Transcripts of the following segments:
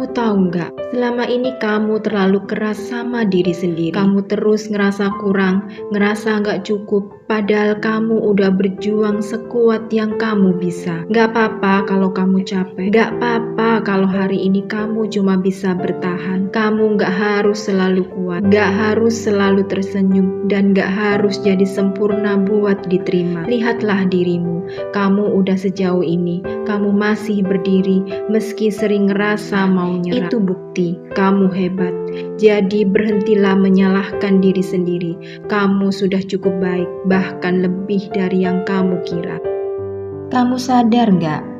Kamu tahu nggak, selama ini kamu terlalu keras sama diri sendiri. Kamu terus ngerasa kurang, ngerasa nggak cukup, padahal kamu udah berjuang sekuat yang kamu bisa. Nggak apa-apa kalau kamu capek, nggak apa-apa kalau hari ini kamu cuma bisa bertahan. Kamu nggak harus selalu kuat, nggak harus selalu tersenyum, dan nggak harus jadi sempurna buat diterima. Lihatlah dirimu, kamu udah sejauh ini, kamu masih berdiri meski sering ngerasa mau nyerah. Itu bukti kamu hebat. Jadi berhentilah menyalahkan diri sendiri. Kamu sudah cukup baik, bahkan lebih dari yang kamu kira. Kamu sadar nggak?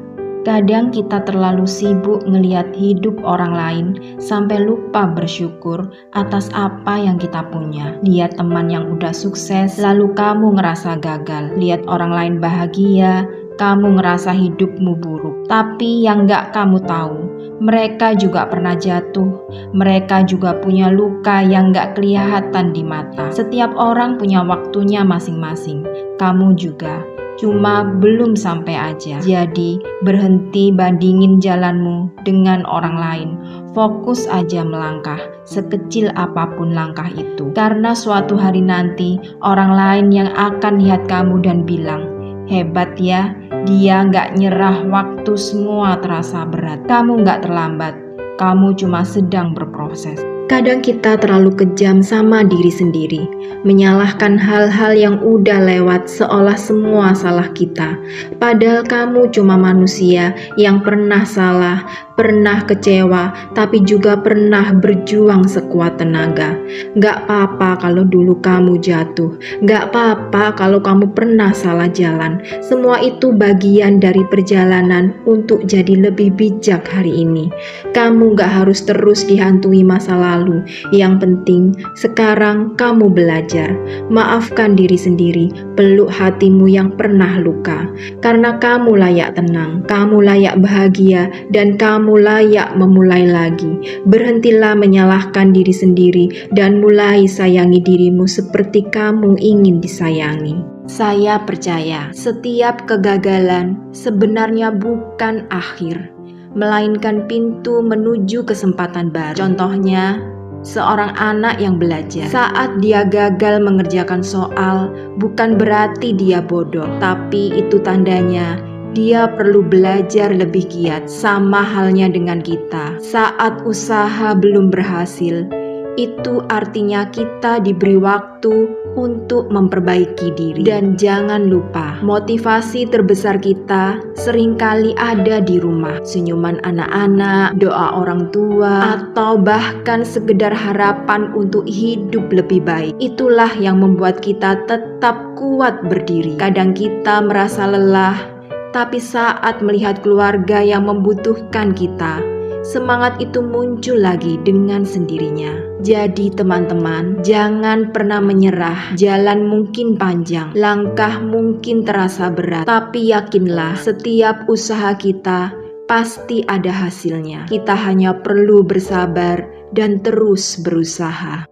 Kadang kita terlalu sibuk ngelihat hidup orang lain sampai lupa bersyukur atas apa yang kita punya. Lihat teman yang udah sukses, lalu kamu ngerasa gagal. Lihat orang lain bahagia, kamu ngerasa hidupmu buruk. Tapi yang gak kamu tahu, mereka juga pernah jatuh. Mereka juga punya luka yang gak kelihatan di mata. Setiap orang punya waktunya masing-masing. Kamu juga, cuma belum sampai aja. Jadi berhenti bandingin jalanmu dengan orang lain. Fokus aja melangkah, sekecil apapun langkah itu. Karena suatu hari nanti orang lain yang akan lihat kamu dan bilang, hebat ya, dia nggak nyerah waktu semua terasa berat. Kamu nggak terlambat, kamu cuma sedang berproses. Kadang kita terlalu kejam sama diri sendiri, menyalahkan hal-hal yang udah lewat seolah semua salah kita. Padahal kamu cuma manusia yang pernah salah, pernah kecewa, tapi juga pernah berjuang sekuat tenaga. Gak apa-apa kalau dulu kamu jatuh, gak apa-apa kalau kamu pernah salah jalan. Semua itu bagian dari perjalanan untuk jadi lebih bijak hari ini. Kamu gak harus terus dihantui masa lalu. Yang penting sekarang kamu belajar. Maafkan diri sendiri, peluk hatimu yang pernah luka. Karena kamu layak tenang, kamu layak bahagia, dan kamu layak memulai lagi. Berhentilah menyalahkan diri sendiri dan mulai sayangi dirimu seperti kamu ingin disayangi. Saya percaya setiap kegagalan sebenarnya bukan akhir, melainkan pintu menuju kesempatan baru. Contohnya, seorang anak yang belajar. Saat dia gagal mengerjakan soal, bukan berarti dia bodoh, tapi itu tandanya dia perlu belajar lebih giat. Sama halnya dengan kita. Saat usaha belum berhasil, itu artinya kita diberi waktu untuk memperbaiki diri. Dan jangan lupa, motivasi terbesar kita seringkali ada di rumah. Senyuman anak-anak, doa orang tua, atau bahkan sekedar harapan untuk hidup lebih baik. Itulah yang membuat kita tetap kuat berdiri. Kadang kita merasa lelah, tapi saat melihat keluarga yang membutuhkan kita, semangat itu muncul lagi dengan sendirinya. Jadi teman-teman, jangan pernah menyerah. Jalan mungkin panjang, langkah mungkin terasa berat, tapi yakinlah setiap usaha kita pasti ada hasilnya. Kita hanya perlu bersabar dan terus berusaha.